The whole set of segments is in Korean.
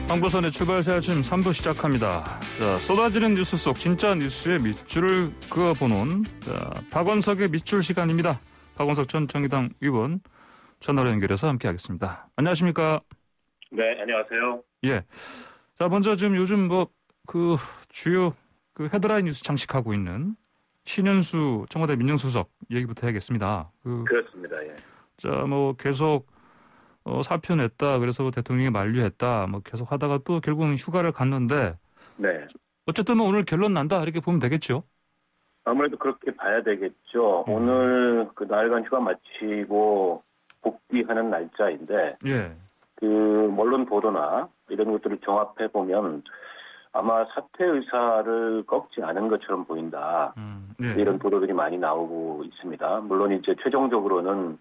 황보선의 출발새 아침 3부 시작합니다. 자, 쏟아지는 뉴스 속 진짜 뉴스의 밑줄을 그어보는 박원석의 밑줄 시간입니다. 박원석 전 정의당 의원 전화로 연결해서 함께하겠습니다. 안녕하십니까? 네, 안녕하세요. 예. 자, 먼저 지금 요즘 주요 헤드라인 뉴스 장식하고 있는 신현수 청와대 민정수석 얘기부터 해야겠습니다. 그렇습니다. 예. 자, 계속 사표 냈다. 그래서 대통령이 만류했다. 계속 하다가 또 결국은 휴가를 갔는데. 네. 어쨌든 오늘 결론 난다. 이렇게 보면 되겠죠? 아무래도 그렇게 봐야 되겠죠. 오늘 나흘간 휴가 마치고 복귀하는 날짜인데. 예. 언론 보도나 이런 것들을 종합해 보면 아마 사퇴 의사를 꺾지 않은 것처럼 보인다. 예. 이런 보도들이 많이 나오고 있습니다. 물론 이제 최종적으로는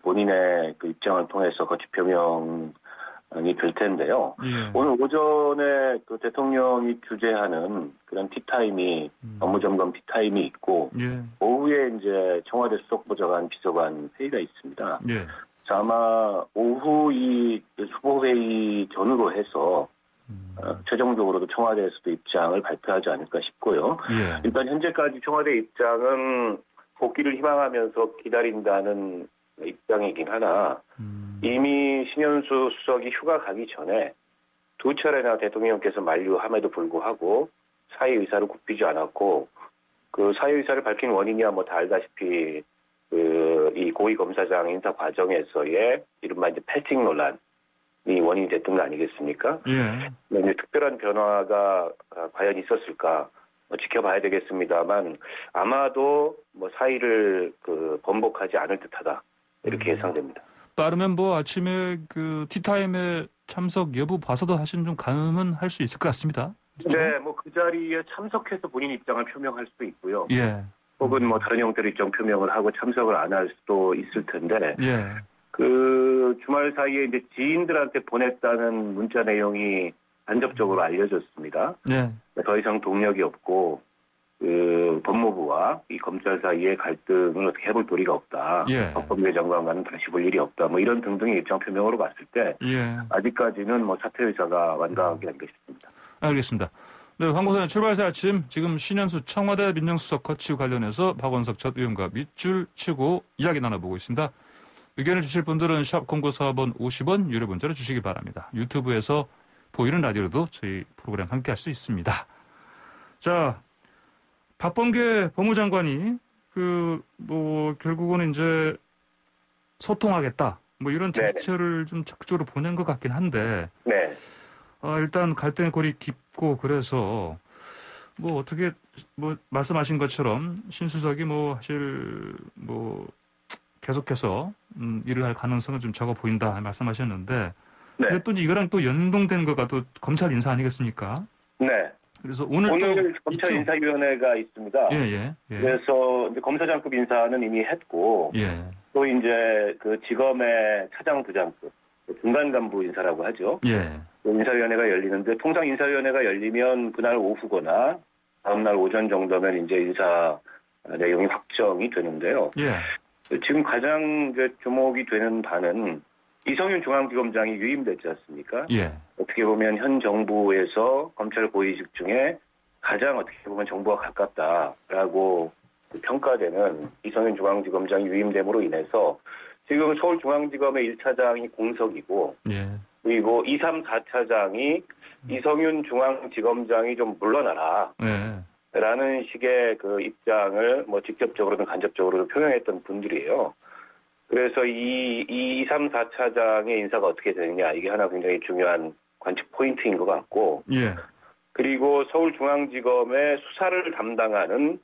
본인의 입장을 통해서 거취 표명이 될 텐데요. 예. 오늘 오전에 대통령이 주재하는 그런 티타임이 업무점검 티타임이 있고 예. 오후에 이제 청와대 수석보좌관 비서관 회의가 있습니다. 예. 아마 오후 이 수보회의 전후로 해서 최종적으로도 청와대에서도 입장을 발표하지 않을까 싶고요. 예. 일단 현재까지 청와대 입장은 복귀를 희망하면서 기다린다는 입장이긴 하나 이미 신현수 수석이 휴가 가기 전에 두 차례나 대통령께서 만류함에도 불구하고 사의 의사를 굽히지 않았고 그 사의 의사를 밝힌 원인이야 다 알다시피 이 고위검사장 인사 과정에서의 이른바 이제 패팅 논란이 원인이 됐던 거 아니겠습니까? 예. 이제 특별한 변화가 과연 있었을까? 지켜봐야 되겠습니다만 아마도 사의를 번복하지 않을 듯하다. 이렇게 예상됩니다. 빠르면 아침에 티타임에 참석 여부 봐서도 사실 좀 가늠은 할 수 있을 것 같습니다. 그렇죠? 네, 그 자리에 참석해서 본인 입장을 표명할 수도 있고요. 예. 혹은 다른 형태로 입장 표명을 하고 참석을 안 할 수도 있을 텐데. 예. 주말 사이에 이제 지인들한테 보냈다는 문자 내용이 간접적으로 알려졌습니다. 예. 더 이상 동력이 없고 법무부와 이 검찰 사이의 갈등을 어떻게 해볼 도리가 없다. 예. 법무부 장관과는 다시 볼 일이 없다. 이런 등등의 입장 표명으로 봤을 때 예. 아직까지는 사퇴 의사가 완강하게 아닌가 싶습니다. 알겠습니다. 네, 황보선의 출발새 아침 지금 신현수 청와대 민정수석 거취 관련해서 박원석 전 의원과 밑줄 치고 이야기 나눠보고 있습니다. 의견을 주실 분들은 샵 0945번 50원 유료 문자로 주시기 바랍니다. 유튜브에서 보이는 라디오로도 저희 프로그램 함께 할 수 있습니다. 자, 박범계 법무장관이 결국은 이제 소통하겠다. 이런 제스처를 좀 적극적으로 보낸 것 같긴 한데. 네. 일단 갈등의 골이 깊고 그래서 어떻게 말씀하신 것처럼 신수석이 사실 계속해서 일을 할 가능성은 좀 적어 보인다 말씀하셨는데. 네. 근데 또 이거랑 또 연동된 거가 또 검찰 인사 아니겠습니까? 네. 그래서 오늘 검찰 인사위원회가 있습니다. 예. 그래서 이제 검사장급 인사는 이미 했고, 예. 또 이제 지검의 차장 부장급 중간 간부 인사라고 하죠. 예. 인사위원회가 열리는데 통상 인사위원회가 열리면 그날 오후거나 다음날 오전 정도면 이제 인사 내용이 확정이 되는데요. 예. 지금 가장 이제 주목이 되는 바는 이성윤 중앙지검장이 유임됐지 않습니까? 예. 어떻게 보면 현 정부에서 검찰 고위직 중에 가장 어떻게 보면 정부와 가깝다라고 평가되는 이성윤 중앙지검장이 유임됨으로 인해서 지금 서울중앙지검의 1차장이 공석이고 예. 그리고 2, 3, 4차장이 이성윤 중앙지검장이 좀 물러나라. 예. 라는 식의 입장을 직접적으로든 간접적으로든 표명했던 분들이에요. 그래서 이 2, 3, 4차장의 인사가 어떻게 되느냐 이게 하나 굉장히 중요한 관측 포인트인 것 같고 예. 그리고 서울중앙지검의 수사를 담당하는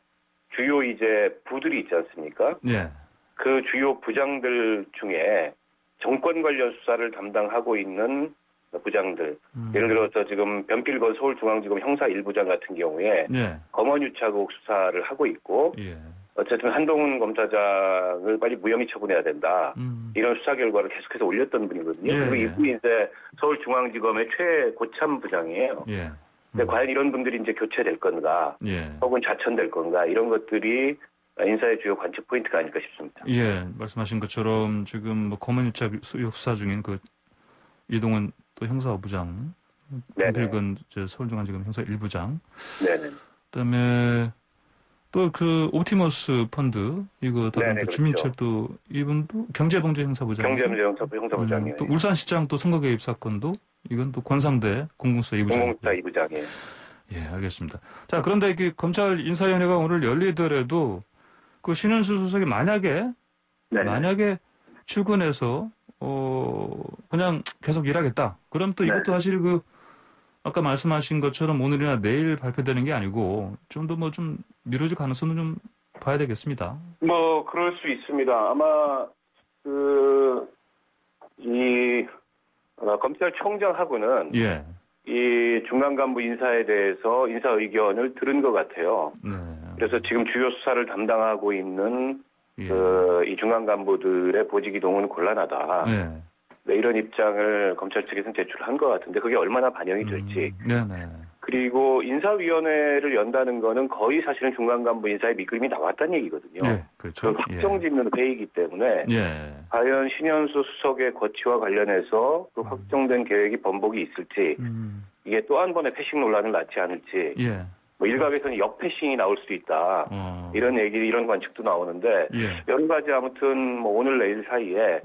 주요 이제 부들이 있지 않습니까? 예. 그 주요 부장들 중에 정권 관련 수사를 담당하고 있는 부장들 예를 들어서 지금 변필건 서울중앙지검 형사 1부장 같은 경우에 예. 검언유착 수사를 하고 있고 예. 어쨌든 한동훈 검사장을 빨리 무혐의 처분해야 된다. 이런 수사 결과를 계속해서 올렸던 분이거든요. 예. 그리고 이분이 이제 서울중앙지검의 최고참 부장이에요. 예. 근데 과연 이런 분들이 이제 교체될 건가, 예. 혹은 자천될 건가 이런 것들이 인사의 주요 관측 포인트가 아닐까 싶습니다. 예, 말씀하신 것처럼 지금 검언유착 수사 중인 이동훈 또 형사부장 김필근 서울중앙지검 형사 1부장. 네네. 그다음에 또 그 옵티머스 펀드 이거 다른 그렇죠. 주민철도 이분도 경제범죄 형사부장. 경제범죄 형사부장이에요. 또 울산시장 또 선거 개입 사건도 이건 또 권상대 공공수사 2부장. 공공수사 2부장이에요. 예, 알겠습니다. 자, 그런데 그 검찰 인사위원회가 오늘 열리더라도 그 신현수 수석이 만약에 출근해서 그냥 계속 일하겠다. 그럼 또 이것도 사실 그 아까 말씀하신 것처럼 오늘이나 내일 발표되는 게 아니고 좀 더 뭐 좀 미뤄질 가능성은 좀 봐야 되겠습니다. 뭐 그럴 수 있습니다. 아마 검찰총장하고는 이 중간 간부 인사에 대해서 인사 의견을 들은 것 같아요. 네. 그래서 지금 주요 수사를 담당하고 있는 이 중간 간부들의 보직 이동은 곤란하다. 네, 이런 입장을 검찰 측에서는 제출한 것 같은데 그게 얼마나 반영이 될지. 그리고 인사위원회를 연다는 거는 거의 사실은 중간 간부 인사의 밑그림이 나왔다는 얘기거든요. 네, 그렇죠. 확정짓는 회의이기 때문에 과연 신현수 수석의 거취와 관련해서 그 확정된 계획이 번복이 있을지 이게 또 한 번의 패싱 논란을 낳지 않을지 뭐 일각에서는 역패싱이 나올 수도 있다. 이런 관측도 나오는데 여러 가지 아무튼 뭐 오늘 내일 사이에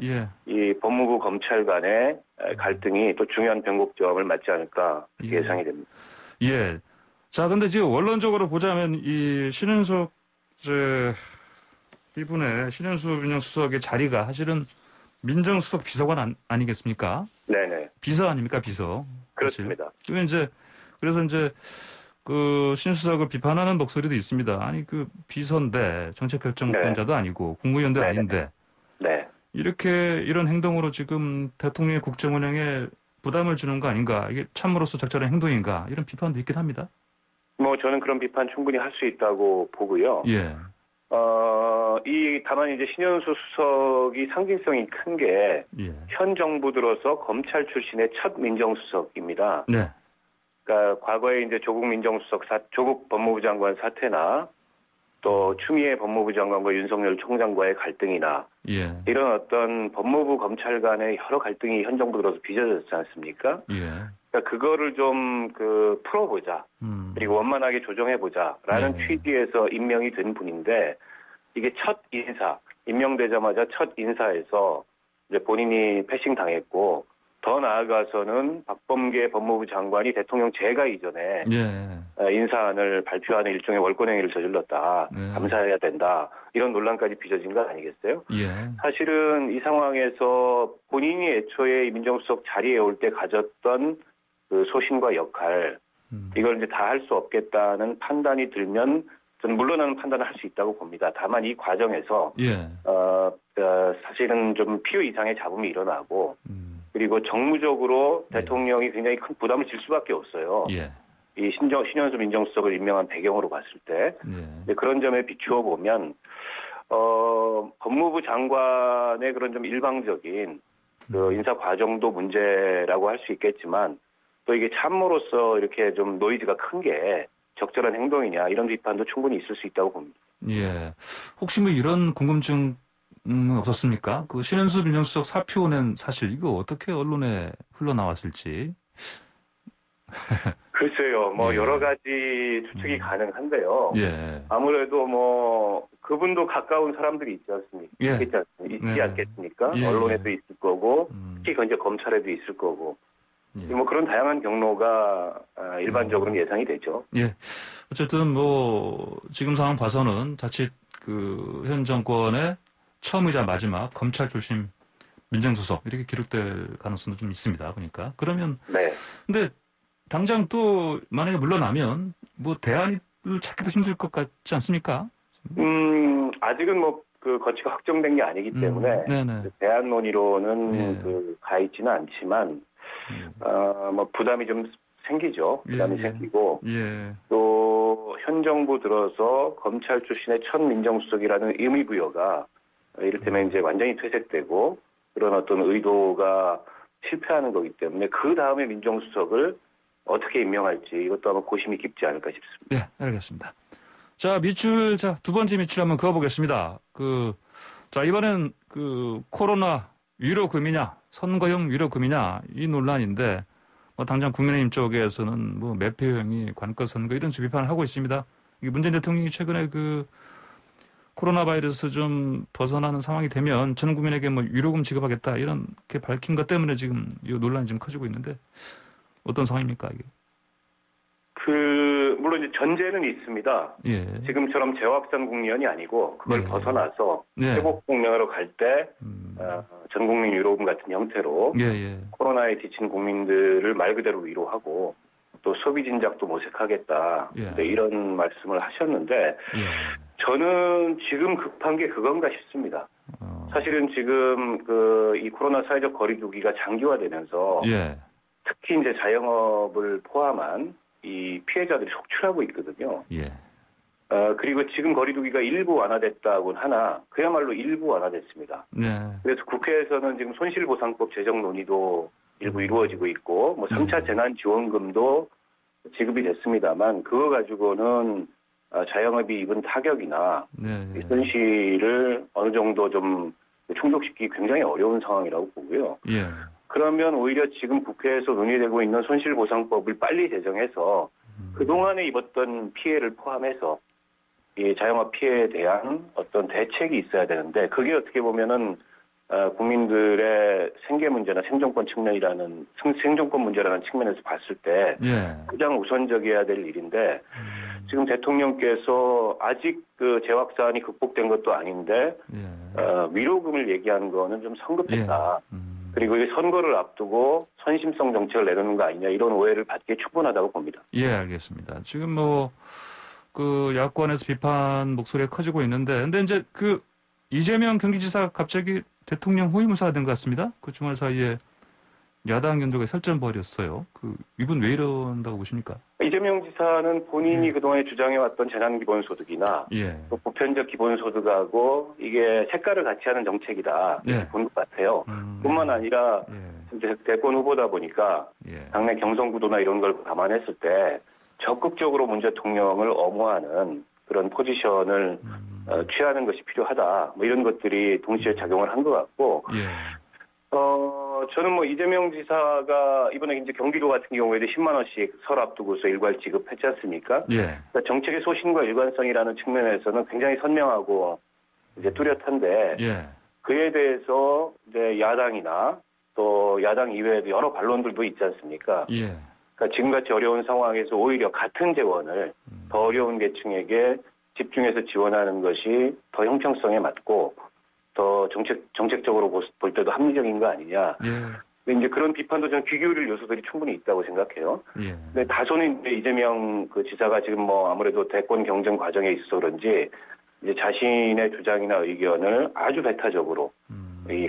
이 법무부 검찰 간의 갈등이 또 중요한 변곡점을 맞지 않을까 예상이 됩니다. 예. 자, 근데 지금 원론적으로 보자면 이 신현석 이분의 신현수 민정수석의 자리가 사실은 민정수석 비서관 아니겠습니까? 네네. 비서 아닙니까, 비서? 그렇습니다. 그래서 이제 그 신수석을 비판하는 목소리도 있습니다. 아니 그 비서인데 정책결정권자도 아니고 국무위원도 아닌데 이런 행동으로 지금 대통령의 국정운영에 부담을 주는 거 아닌가? 이게 참으로서 적절한 행동인가? 이런 비판도 있긴 합니다. 뭐 저는 그런 비판 충분히 할 수 있다고 보고요. 다만 이제 신현수 수석이 상징성이 큰 게 현 정부 들어서 검찰 출신의 첫 민정수석입니다. 그러니까 과거에 이제 조국 법무부 장관 사태나 또 추미애 법무부 장관과 윤석열 총장과의 갈등이나 이런 어떤 법무부 검찰 간의 여러 갈등이 현 정부 들어서 빚어졌지 않습니까? 그러니까 그거를 좀 풀어보자. 그리고 원만하게 조정해보자라는 취지에서 임명이 된 분인데 이게 첫 임명되자마자 첫 인사에서 이제 본인이 패싱 당했고 더 나아가서는 박범계 법무부 장관이 대통령 재가 이전에 인사안을 발표하는 일종의 월권행위를 저질렀다. 감사해야 된다. 이런 논란까지 빚어진 거 아니겠어요? 사실은 이 상황에서 본인이 애초에 민정수석 자리에 올 때 가졌던 그 소신과 역할 이걸 이제 다 할 수 없겠다는 판단이 들면 저는 물러나는 판단을 할 수 있다고 봅니다. 다만 이 과정에서 사실은 좀 필요 이상의 잡음이 일어나고 그리고 정무적으로 대통령이 굉장히 큰 부담을 질 수밖에 없어요. 이 신현수 민정수석을 임명한 배경으로 봤을 때 그런 점에 비추어 보면 법무부 장관의 그런 좀 일방적인 그 인사 과정도 문제라고 할 수 있겠지만 또 이게 참모로서 이렇게 좀 노이즈가 큰 게 적절한 행동이냐 이런 비판도 충분히 있을 수 있다고 봅니다. 혹시 뭐 이런 궁금증 없었습니까? 그 신현수 민정수석 사표 낸 사실 이거 어떻게 언론에 흘러나왔을지. 글쎄요, 뭐 여러 가지 추측이 가능한데요. 아무래도 뭐 그분도 가까운 사람들이 있지 않습니까? 있지 않겠습니까? 언론에도 있을 거고, 특히 이제 검찰에도 있을 거고. 뭐 그런 다양한 경로가 일반적으로는 예상이 되죠. 어쨌든 뭐 지금 상황 봐서는 자칫 그 현 정권의 처음이자 마지막 검찰 출신 민정수석 이렇게 기록될 가능성도 좀 있습니다. 그러니까 그러면 근데 당장 또 만약에 물러나면 뭐 대안을 찾기도 힘들 것 같지 않습니까? 아직은 뭐 그 거취가 확정된 게 아니기 때문에 그 대안 논의로는 가 있지는 않지만 뭐 부담이 좀 생기죠. 부담이 생기고 또 현 정부 들어서 검찰 출신의 첫 민정수석이라는 의미부여가 이를테면 이제 완전히 퇴색되고 그런 어떤 의도가 실패하는 거기 때문에 그 다음에 민정수석을 어떻게 임명할지 이것도 아마 고심이 깊지 않을까 싶습니다. 알겠습니다. 자, 두 번째 미출 한번 그어보겠습니다. 이번엔 코로나 위로금이냐, 선거용 위로금이냐, 이 논란인데, 당장 국민의힘 쪽에서는 뭐 매표형이 관건 선거 이런 식으로 비판을 하고 있습니다. 이게 문재인 대통령이 최근에 그 코로나 바이러스 좀 벗어나는 상황이 되면 전 국민에게 뭐 위로금 지급하겠다 이렇게 밝힌 것 때문에 지금 이 논란이 좀 커지고 있는데 어떤 상황입니까 이게? 물론 이제 전제는 있습니다. 예. 지금처럼 재확산 국면이 아니고 그걸 벗어나서 회복 국면으로 갈 때 전 국민 위로금 같은 형태로 코로나에 지친 국민들을 말 그대로 위로하고 또 소비 진작도 모색하겠다. 이런 말씀을 하셨는데 저는 지금 급한 게 그건가 싶습니다. 사실은 지금 이 코로나 사회적 거리두기가 장기화되면서 특히 이제 자영업을 포함한 이 피해자들이 속출하고 있거든요. 그리고 지금 거리두기가 일부 완화됐다고는 하나 그야말로 일부 완화됐습니다. 그래서 국회에서는 지금 손실보상법 제정 논의도 일부 이루어지고 있고 뭐 3차 재난지원금도 지급이 됐습니다만 그거 가지고는 자영업이 입은 타격이나 이 손실을 어느 정도 좀 충족시키기 굉장히 어려운 상황이라고 보고요. 그러면 오히려 지금 국회에서 논의되고 있는 손실보상법을 빨리 제정해서 그동안에 입었던 피해를 포함해서 이 자영업 피해에 대한 어떤 대책이 있어야 되는데 그게 어떻게 보면은 국민들의 생계 문제나 생존권 측면이라는 생존권 문제라는 측면에서 봤을 때 가장 우선적이어야 될 일인데 지금 대통령께서 아직 그 재확산이 극복된 것도 아닌데 위로금을 얘기하는 거는 좀 성급했다. 그리고 이 선거를 앞두고 선심성 정책을 내놓는 거 아니냐 이런 오해를 받기에 충분하다고 봅니다. 예, 알겠습니다. 지금 그 야권에서 비판 목소리가 커지고 있는데 근데 이제 그 이재명 경기지사 갑자기 대통령 후임사가 된 것 같습니다. 그 주말 사이에 야당 의원들과 설전 벌였어요. 이분 왜 이런다고 보십니까? 이재명 지사는 본인이 그동안에 주장해왔던 재난기본소득이나 또 보편적 기본소득하고 이게 색깔을 같이 하는 정책이다. 본 것 같아요. 뿐만 아니라 이제 대권 후보다 보니까 당내 경선구도나 이런 걸 감안했을 때 적극적으로 문 대통령을 엄호하는 그런 포지션을 취하는 것이 필요하다. 뭐 이런 것들이 동시에 작용을 한 것 같고 저는 뭐 이재명 지사가 이번에 이제 경기도 같은 경우에도 10만 원씩 설 앞두고서 일괄 지급했지 않습니까? 그러니까 정책의 소신과 일관성이라는 측면에서는 굉장히 선명하고 이제 뚜렷한데 그에 대해서 이제 야당이나 또 야당 이외에도 여러 반론들도 있지 않습니까? 그러니까 지금같이 어려운 상황에서 오히려 같은 재원을 더 어려운 계층에게 집중해서 지원하는 것이 더 형평성에 맞고 더 정책적으로 볼 때도 합리적인 거 아니냐. 근데 이제 그런 비판도 저는 귀 기울일 요소들이 충분히 있다고 생각해요. 근데 다소는 이제 이재명 그 지사가 지금 뭐 아무래도 대권 경쟁 과정에 있어서 그런지 이제 자신의 주장이나 의견을 아주 배타적으로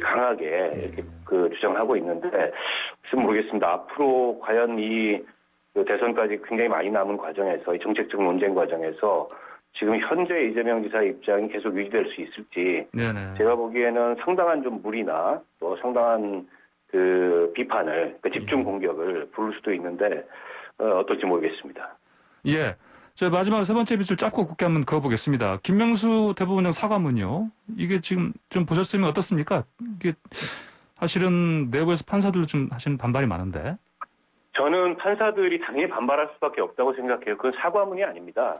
강하게 이렇게 그 주장하고 있는데 글쎄 모르겠습니다. 앞으로 과연 이 대선까지 굉장히 많이 남은 과정에서 이 정책적 논쟁 과정에서 지금 현재 이재명 지사의 입장이 계속 유지될 수 있을지 제가 보기에는 상당한 좀 무리나 또 상당한 그 비판을 집중 공격을 부를 수도 있는데 어떨지 모르겠습니다. 저 마지막 세 번째 빗줄 짧고 굵게 한번 그어보겠습니다. 김명수 대법원장 사과문요. 이게 지금 좀 보셨으면 어떻습니까? 이게 사실은 내부에서 판사들도 좀 하시는 반발이 많은데. 저는 판사들이 당연히 반발할 수밖에 없다고 생각해요. 그건 사과문이 아닙니다.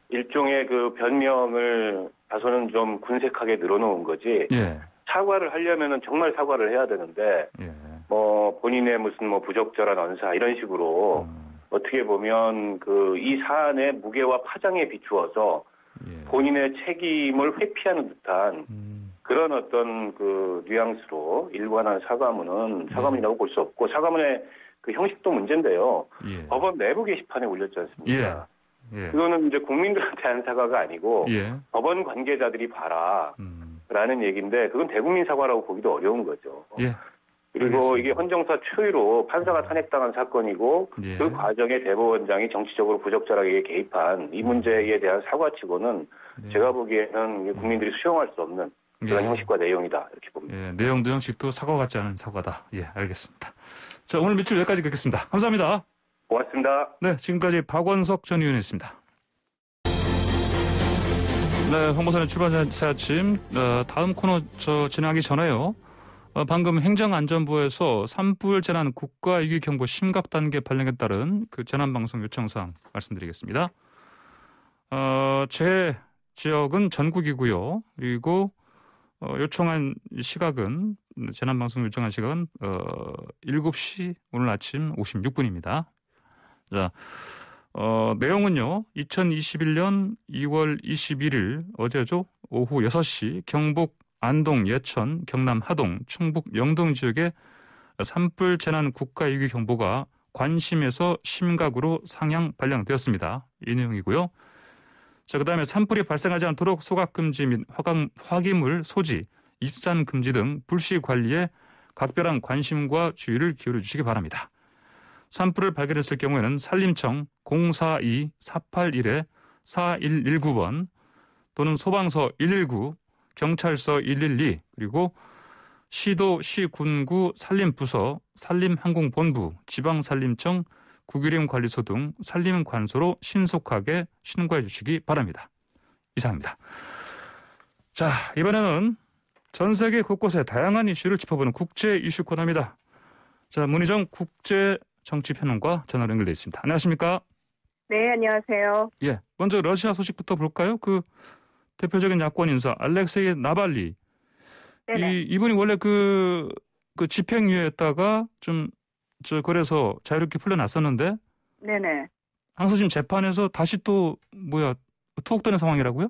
일종의 그 변명을 다소는 좀 군색하게 늘어놓은 거지. 사과를 하려면은 정말 사과를 해야 되는데, 뭐 본인의 무슨 뭐 부적절한 언사 이런 식으로 어떻게 보면 이 사안의 무게와 파장에 비추어서 본인의 책임을 회피하는 듯한 그런 어떤 그 뉘앙스로 일관한 사과문은 사과문이라고 볼 수 없고 사과문의 그 형식도 문제인데요. 법원 내부 게시판에 올렸지 않습니까? 그거는 이제 국민들한테 한 사과가 아니고 법원 관계자들이 봐라 라는 얘기인데 그건 대국민 사과라고 보기도 어려운 거죠. 그리고 알겠습니다. 이게 헌정사 초유로 판사가 탄핵당한 사건이고 그 과정에 대법원장이 정치적으로 부적절하게 개입한 이 문제에 대한 사과치고는 제가 보기에는 국민들이 수용할 수 없는 그런 형식과 내용이다 이렇게 봅니다. 내용도 형식도 사과 같지 않은 사과다. 알겠습니다. 자, 오늘 밑줄 여기까지 긋겠습니다. 감사합니다. 고맙습니다. 지금까지 박원석 전 의원이었습니다. 홍보사는 출발자 아침 다음 코너 진행하기 전에요. 방금 행정안전부에서 산불 재난 국가위기경보 심각 단계 발령에 따른 그 재난방송 요청사항 말씀드리겠습니다. 제 지역은 전국이고요. 그리고 요청한 시각은 재난방송 요청한 시각은 7시 오늘 아침 56분입니다. 자, 내용은요. 2021년 2월 21일 어제죠. 오후 6시 경북 안동, 예천, 경남 하동, 충북 영동 지역에 산불 재난 국가위기 경보가 관심에서 심각으로 상향 발령되었습니다. 이 내용이고요. 자, 그다음에 산불이 발생하지 않도록 소각 금지 및 화기물 소지, 입산 금지 등 불씨 관리에 각별한 관심과 주의를 기울여 주시기 바랍니다. 산불을 발견했을 경우에는 산림청 042-481-4119번 또는 소방서 119, 경찰서 112 그리고 시도, 시, 군구, 산림부서, 산림항공본부, 지방산림청, 국유림관리소 등 산림관소로 신속하게 신고해 주시기 바랍니다. 이상입니다. 자, 이번에는 전 세계 곳곳의 다양한 이슈를 짚어보는 국제 이슈 코너입니다. 자, 문희정 국제정치평론가 전화로 연결돼 있습니다. 안녕하십니까? 네, 안녕하세요. 예, 먼저 러시아 소식부터 볼까요? 그 대표적인 야권 인사 알렉세이 나발리. 이분이 원래 그 집행유예였다가 그래서 자유롭게 풀려났었는데. 네네. 항소심 재판에서 다시 또 투옥되는 상황이라고요?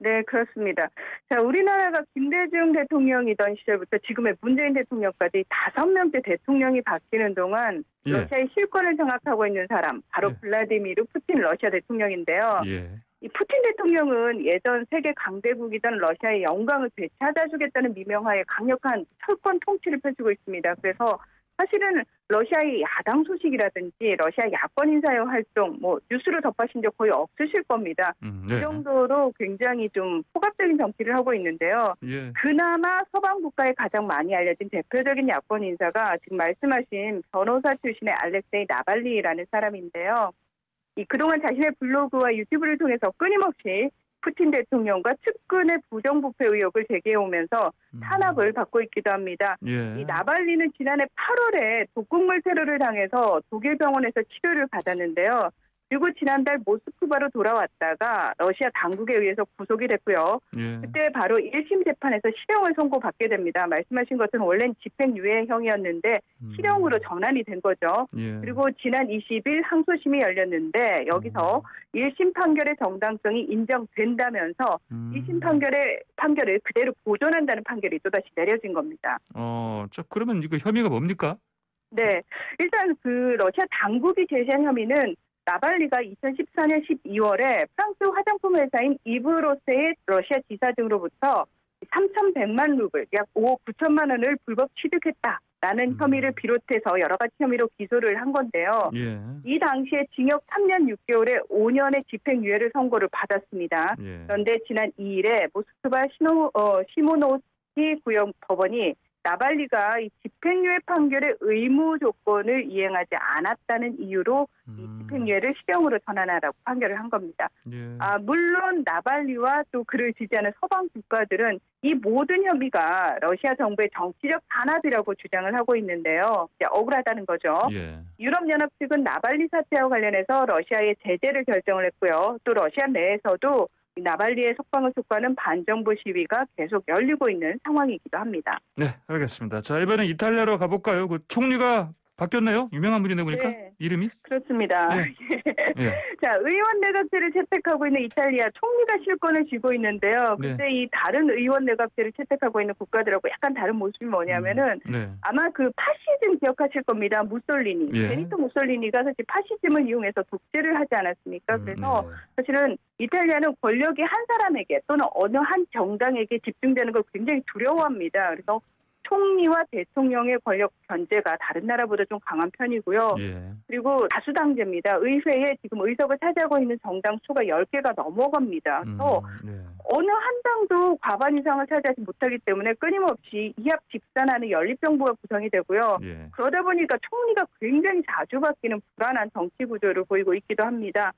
네, 그렇습니다. 자, 우리나라가 김대중 대통령이던 시절부터 지금의 문재인 대통령까지 5명째 대통령이 바뀌는 동안 러시아의 실권을 장악하고 있는 사람, 바로 블라디미르 푸틴 러시아 대통령인데요. 이 푸틴 대통령은 예전 세계 강대국이던 러시아의 영광을 되찾아주겠다는 미명하에 강력한 철권 통치를 펼치고 있습니다. 그래서 사실은 러시아의 야당 소식이라든지 러시아 야권 인사의 활동, 뉴스로 접하신 적 거의 없으실 겁니다. 이 정도로 굉장히 좀 포괄적인 정치를 하고 있는데요. 그나마 서방 국가에 가장 많이 알려진 대표적인 야권 인사가 지금 말씀하신 변호사 출신의 알렉세이 나발리라는 사람인데요. 그동안 자신의 블로그와 유튜브를 통해서 끊임없이 푸틴 대통령과 측근의 부정부패 의혹을 제기해오면서 탄압을 받고 있기도 합니다. 이 나발리는 지난해 8월에 독극물 테러를 당해서 독일 병원에서 치료를 받았는데요. 그리고 지난달 모스크바로 돌아왔다가 러시아 당국에 의해서 구속이 됐고요. 그때 바로 1심 재판에서 실형을 선고받게 됩니다. 말씀하신 것은 원래는 집행유예형이었는데 실형으로 전환이 된 거죠. 그리고 지난 20일 항소심이 열렸는데 여기서 1심 판결의 정당성이 인정된다면서 2심 판결을 그대로 보존한다는 판결이 또다시 내려진 겁니다. 그러면 이거 혐의가 뭡니까? 네, 일단 러시아 당국이 제시한 혐의는 나발리가 2014년 12월에 프랑스 화장품 회사인 이브로세의 러시아 지사 등으로부터 3,100만 루블, 약 5억 9천만 원을 불법 취득했다라는 혐의를 비롯해서 여러 가지 혐의로 기소를 한 건데요. 이 당시에 징역 3년 6개월에 5년의 집행유예를 선고를 받았습니다. 그런데 지난 2일에 모스크바 시모노스키 구역 법원이 나발리가 이 집행유예 판결의 의무 조건을 이행하지 않았다는 이유로 이 집행유예를 실형으로 전환하라고 판결을 한 겁니다. 물론 나발리와 또 그를 지지하는 서방 국가들은 이 모든 혐의가 러시아 정부의 정치적 탄압이라고 주장을 하고 있는데요. 이제 억울하다는 거죠. 유럽연합 측은 나발리 사태와 관련해서 러시아의 제재를 결정을 했고요. 또 러시아 내에서도 나발리의 석방을 촉구하는 반정부 시위가 계속 열리고 있는 상황이기도 합니다. 네, 알겠습니다. 자, 이번엔 이탈리아로 가볼까요? 그 총리가 바뀌었나요? 유명한 분이네 보니까 이름이? 그렇습니다. 자, 의원 내각제를 채택하고 있는 이탈리아 총리가 실권을 쥐고 있는데요. 근데 이 다른 의원 내각제를 채택하고 있는 국가들하고 약간 다른 모습이 뭐냐면은 아마 파시즘 기억하실 겁니다. 무솔리니. 베니토 무솔리니가 사실 파시즘을 이용해서 독재를 하지 않았습니까? 그래서 사실은 이탈리아는 권력이 한 사람에게 또는 어느 한 정당에게 집중되는 걸 굉장히 두려워합니다. 그래서 총리와 대통령의 권력 견제가 다른 나라보다 좀 강한 편이고요. 그리고 다수당제입니다. 의회에 지금 의석을 차지하고 있는 정당 수가 10개가 넘어갑니다. 그래서 어느 한 당도 과반 이상을 차지하지 못하기 때문에 끊임없이 이합 집산하는 연립정부가 구성이 되고요. 그러다 보니까 총리가 굉장히 자주 바뀌는 불안한 정치 구조를 보이고 있기도 합니다.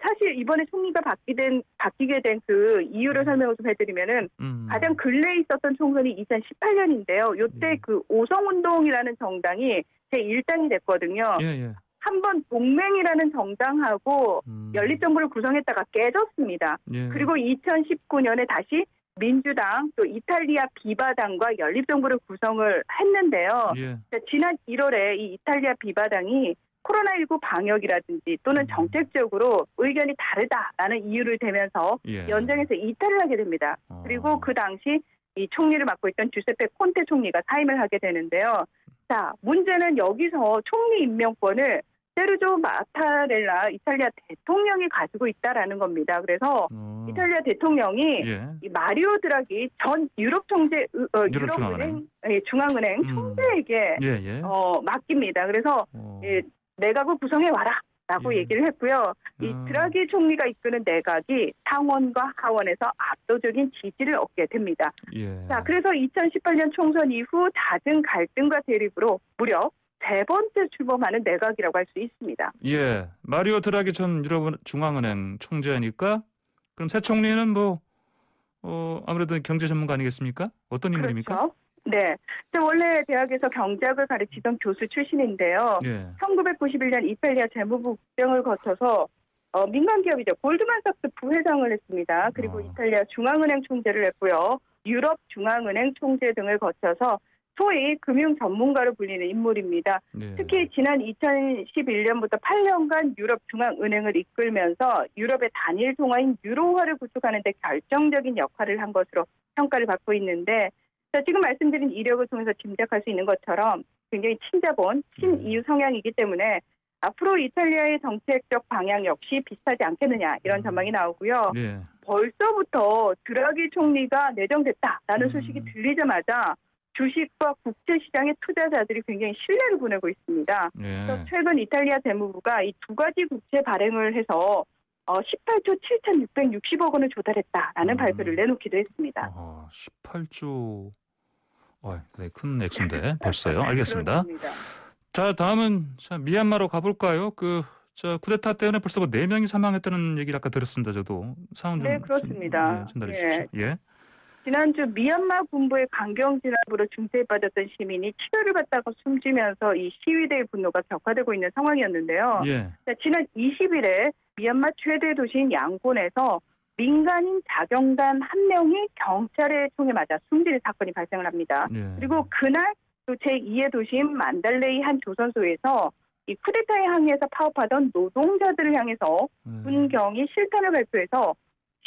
사실 이번에 총리가 바뀌게 된 그 이유를 설명을 좀 해드리면은 가장 근래에 있었던 총선이 2018 2018년인데요. 요때 그 오성운동이라는 정당이 제1당이 됐거든요. 예. 한번 동맹이라는 정당하고 연립정부를 구성했다가 깨졌습니다. 예. 그리고 2019년에 다시 민주당 또 이탈리아 비바당과 연립정부를 구성을 했는데요. 예. 지난 1월에 이 이탈리아 비바당이 코로나19 방역이라든지 또는 정책적으로 의견이 다르다라는 이유를 대면서 예. 연정에서 이탈을 하게 됩니다. 그리고 그 당시 이 총리를 맡고 있던 주세페 콘테 총리가 사임을 하게 되는데요. 자, 문제는 여기서 총리 임명권을 세르조 마타렐라 이탈리아 대통령이 가지고 있다라는 겁니다. 그래서 이탈리아 대통령이 이 마리오 드라기 전 유럽 총재, 유럽은행 중앙은행 총재에게 맡깁니다. 그래서 내각을 구성해 와라라고 얘기를 했고요. 이 드라기 총리가 이끄는 내각이 상원과 하원에서 압도적인 지지를 얻게 됩니다. 자, 그래서 2018년 총선 이후 잦은 갈등과 대립으로 무려 세 번째 출범하는 내각이라고 할 수 있습니다. 예, 마리오 드라기 전 유럽 중앙은행 총재니까 그럼 새 총리는 아무래도 경제 전문가 아니겠습니까? 어떤 인물입니까? 그렇죠. 네, 원래 대학에서 경제학을 가르치던 교수 출신인데요. 1991년 이탈리아 재무부 국장을 거쳐서 민간 기업이죠. 골드만삭스 부회장을 했습니다. 그리고 이탈리아 중앙은행 총재를 했고요. 유럽 중앙은행 총재 등을 거쳐서 소위 금융 전문가로 불리는 인물입니다. 특히 지난 2011년부터 8년간 유럽 중앙은행을 이끌면서 유럽의 단일 통화인 유로화를 구축하는 데 결정적인 역할을 한 것으로 평가를 받고 있는데 자, 지금 말씀드린 이력을 통해서 짐작할 수 있는 것처럼 굉장히 친자본, 친이유 성향이기 때문에 앞으로 이탈리아의 정책적 방향 역시 비슷하지 않겠느냐 이런 전망이 나오고요. 벌써부터 드라기 총리가 내정됐다라는 소식이 들리자마자 주식과 국제시장의 투자자들이 굉장히 신뢰를 보내고 있습니다. 그래서 최근 이탈리아 재무부가 이 두 가지 국채 발행을 해서 18조 7,660억 원을 조달했다라는 발표를 내놓기도 했습니다. 18조, 네, 큰 액수인데 벌써요. 알겠습니다. 그렇습니다. 자, 다음은 미얀마로 가볼까요? 쿠데타 때문에 벌써 4명이 사망했다는 얘기를 아까 들었습니다. 저도 상황 좀 그렇습니다. 전달해 주십시오. 예. 지난주 미얀마 군부의 강경 진압으로 중태에 빠졌던 시민이 치료를 받다가 숨지면서 이 시위대의 분노가 격화되고 있는 상황이었는데요. 자, 지난 20일에 미얀마 최대 도시인 양곤에서 민간인 자경단 한 명이 경찰의 총에 맞아 숨지는 사건이 발생을 합니다. 그리고 그날 또 제2의 도시인 만달레이 한 조선소에서 이 쿠데타에 항의해서 파업하던 노동자들을 향해서 군경이 실탄을 발표해서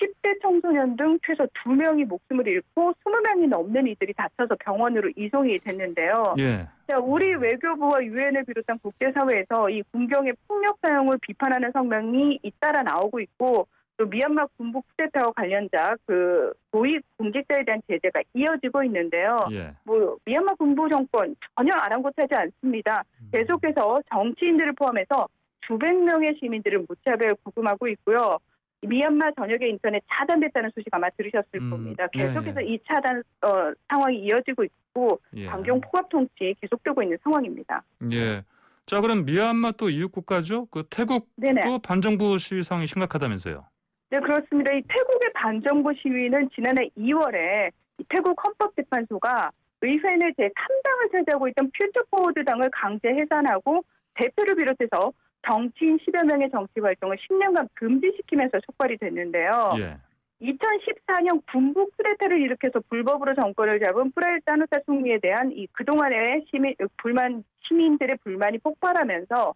10대 청소년 등 최소 2명이 목숨을 잃고 20명이 넘는 이들이 다쳐서 병원으로 이송이 됐는데요. 자, 우리 외교부와 유엔을 비롯한 국제사회에서 이 군경의 폭력 사용을 비판하는 성명이 잇따라 나오고 있고 또 미얀마 군부 쿠데타와 관련자 고위 공직자에 대한 제재가 이어지고 있는데요. 미얀마 군부 정권 전혀 아랑곳하지 않습니다. 계속해서 정치인들을 포함해서 수백 명의 시민들을 무차별 구금하고 있고요. 미얀마 전역의 인터넷 차단됐다는 소식 아마 들으셨을 겁니다. 계속해서 이 차단 상황이 이어지고 있고 반경 포갑 통치 계속되고 있는 상황입니다. 자, 그럼 미얀마 또 이웃 국가죠? 태국도 반정부 시위 상황이 심각하다면서요? 네, 그렇습니다. 이 태국의 반정부 시위는 지난해 2월에 태국 헌법재판소가 의회 내 제3당을 차지하고 있던 퓨처포워드 당을 강제 해산하고 대표를 비롯해서 정치인 10여 명의 정치 활동을 10년간 금지시키면서 촉발이 됐는데요. 2014년 군부 쿠데타를 일으켜서 불법으로 정권을 잡은 프라일 따누타 총리에 대한 이 그동안의 시민들의 불만이 폭발하면서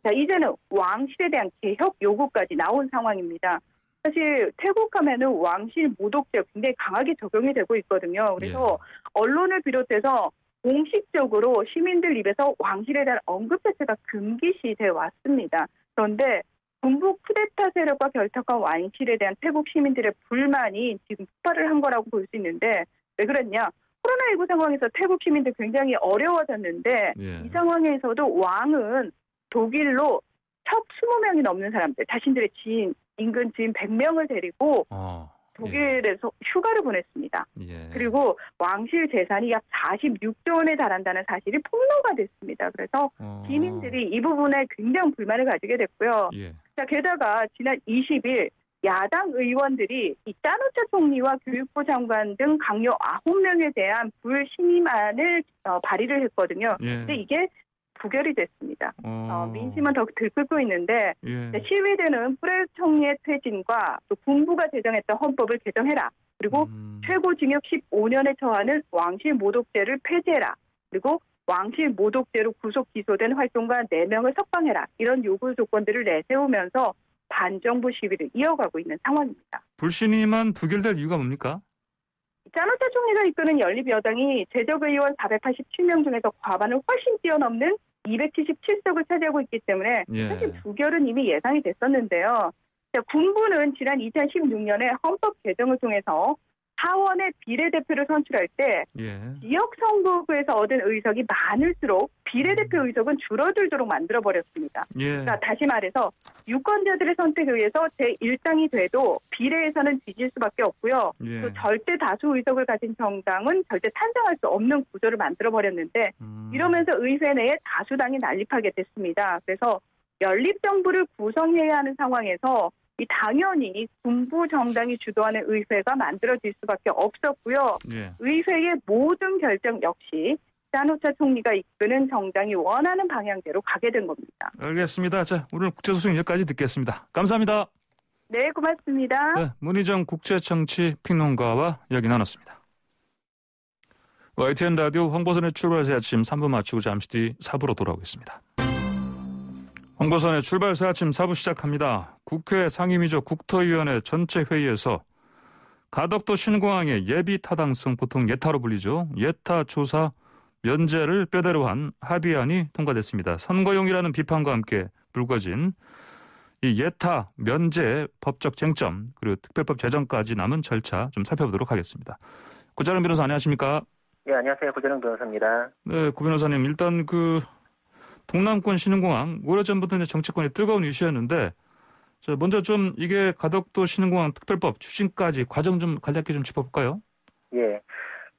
자, 이제는 왕실에 대한 개혁 요구까지 나온 상황입니다. 사실 태국 하면은 왕실 모독죄 굉장히 강하게 적용이 되고 있거든요. 그래서 언론을 비롯해서 공식적으로 시민들 입에서 왕실에 대한 언급 자체가 금기시돼 왔습니다. 그런데 군부 쿠데타 세력과 결탁한 왕실에 대한 태국 시민들의 불만이 지금 폭발을 한 거라고 볼 수 있는데 왜 그랬냐? 코로나19 상황에서 태국 시민들 굉장히 어려워졌는데 이 상황에서도 왕은 독일로 첫 20명이 넘는 사람들, 자신들의 지인, 인근 지인 100명을 데리고 독일에서 휴가를 보냈습니다. 그리고 왕실 재산이 약 46조 원에 달한다는 사실이 폭로가 됐습니다. 그래서 시민들이 이 부분에 굉장히 불만을 가지게 됐고요. 자, 게다가 지난 20일 야당 의원들이 이 짜누차 총리와 교육부 장관 등 강요 9명에 대한 불신임안을 발의를 했거든요. 근데 이게 부결이 됐습니다. 민심은 더 들끓고 있는데 시위대는 프레스 총리의 퇴진과 또 군부가 제정했던 헌법을 개정해라. 그리고 최고징역 15년에 처하는 왕실 모독죄를 폐지해라. 그리고 왕실 모독죄로 구속 기소된 활동가 4명을 석방해라. 이런 요구 조건들을 내세우면서 반정부 시위를 이어가고 있는 상황입니다. 불신임안 부결될 이유가 뭡니까? 짜누차 총리가 이끄는 연립여당이 제적의원 487명 중에서 과반을 훨씬 뛰어넘는 277석을 차지하고 있기 때문에 사실 부결은 이미 예상이 됐었는데요. 군부는 지난 2016년에 헌법 개정을 통해서 하원의 비례대표를 선출할 때 지역 선거구에서 얻은 의석이 많을수록 비례대표 의석은 줄어들도록 만들어버렸습니다. 그러니까 다시 말해서 유권자들의 선택에 의해서 제1당이 돼도 비례에서는 뒤질 수밖에 없고요. 또 절대 다수 의석을 가진 정당은 절대 탄생할 수 없는 구조를 만들어버렸는데 이러면서 의회 내에 다수당이 난립하게 됐습니다. 그래서 연립정부를 구성해야 하는 상황에서 당연히 군부 정당이 주도하는 의회가 만들어질 수밖에 없었고요. 의회의 모든 결정 역시 짜누차 총리가 이끄는 정당이 원하는 방향대로 가게 된 겁니다. 알겠습니다. 자, 오늘 국제소식 여기까지 듣겠습니다. 감사합니다. 네, 고맙습니다. 네, 문희정 국제정치평론가와 이야기 나눴습니다. YTN 라디오 황보선의 출발새 아침 3부 마치고 잠시 뒤 4부로 돌아오겠습니다. 황보선의 출발새 아침 4부 시작합니다. 국회 상임위적 국토위원회 전체 회의에서 가덕도 신공항의 예비 타당성, 보통 예타로 불리죠. 예타 조사 면제를 뼈대로 한 합의안이 통과됐습니다. 선거용이라는 비판과 함께 불거진 이 예타 면제 법적 쟁점 그리고 특별법 제정까지 남은 절차 좀 살펴보도록 하겠습니다. 구자룡 변호사 안녕하십니까? 네, 안녕하세요. 구자룡 변호사입니다. 네, 구 변호사님 일단 동남권 신흥공항 오래전부터 이제 정치권이 뜨거운 이슈였는데 자, 먼저 좀 이게 가덕도 신흥공항 특별법 추진까지 과정 좀 간략히 좀 짚어볼까요? 예.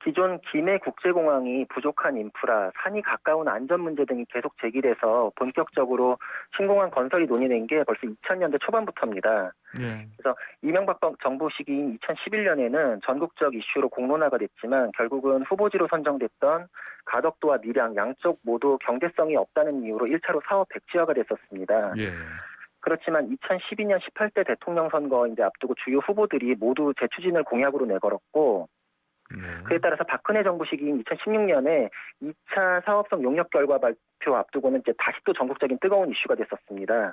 기존 김해 국제공항이 부족한 인프라, 산이 가까운 안전 문제 등이 계속 제기돼서 본격적으로 신공항 건설이 논의된 게 벌써 2000년대 초반부터입니다. 그래서 이명박 정부 시기인 2011년에는 전국적 이슈로 공론화가 됐지만 결국은 후보지로 선정됐던 가덕도와 밀양 양쪽 모두 경제성이 없다는 이유로 1차로 사업 백지화가 됐었습니다. 그렇지만 2012년 18대 대통령 선거 이제 앞두고 주요 후보들이 모두 재추진을 공약으로 내걸었고 그에 따라서 박근혜 정부 시기인 2016년에 2차 사업성 용역 결과 발표 앞두고는 이제 다시 또 전국적인 뜨거운 이슈가 됐었습니다.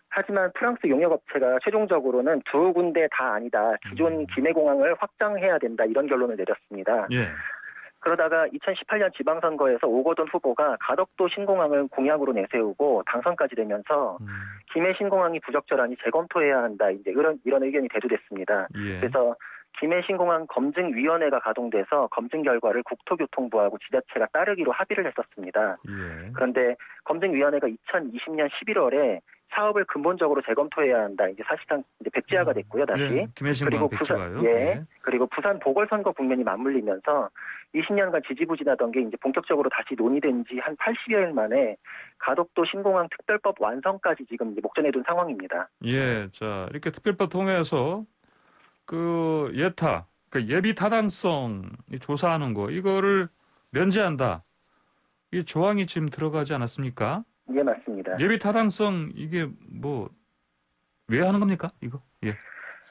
하지만 프랑스 용역업체가 최종적으로는 2군데 다 아니다. 기존 김해공항을 확장해야 된다. 이런 결론을 내렸습니다. 그러다가 2018년 지방선거에서 오거돈 후보가 가덕도 신공항을 공약으로 내세우고 당선까지 되면서 김해 신공항이 부적절하니 재검토해야 한다. 이제 이런 의견이 대두됐습니다. 그래서 김해 신공항 검증위원회가 가동돼서 검증 결과를 국토교통부하고 지자체가 따르기로 합의를 했었습니다. 그런데 검증위원회가 2020년 11월에 사업을 근본적으로 재검토해야 한다. 이제 사실상 이제 백지화가 됐고요, 다시. 김해 신공항 백지화요. 그리고 부산 보궐선거 국면이 맞물리면서 20년간 지지부진하던 게 이제 본격적으로 다시 논의된 지 한 80여일 만에 가덕도 신공항 특별법 완성까지 지금 이제 목전에 둔 상황입니다. 자 이렇게 특별법 통해서 예타, 예비 타당성 조사하는 거 이거를 면제한다. 이 조항이 지금 들어가지 않았습니까? 예, 맞습니다. 예비 타당성 이게 왜 하는 겁니까? 이거?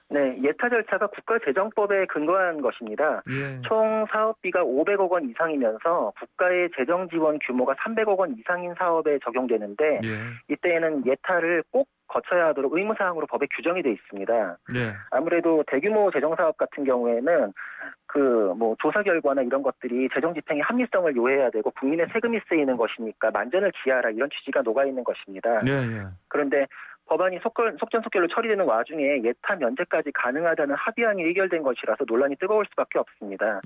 네, 예타 절차가 국가재정법에 근거한 것입니다. 총 사업비가 500억 원 이상이면서 국가의 재정 지원 규모가 300억 원 이상인 사업에 적용되는데 이때에는 예타를 꼭 거쳐야 하도록 의무사항으로 법에 규정이 돼 있습니다. 아무래도 대규모 재정사업 같은 경우에는 조사 결과나 이런 것들이 재정 집행의 합리성을 요해야 되고 국민의 세금이 쓰이는 것이니까 만전을 기하라 이런 취지가 녹아 있는 것입니다. 그런데 법안이 속전속결로 처리되는 와중에 예타 면제까지 가능하다는 합의안이 의결된 것이라서 논란이 뜨거울 수밖에 없습니다.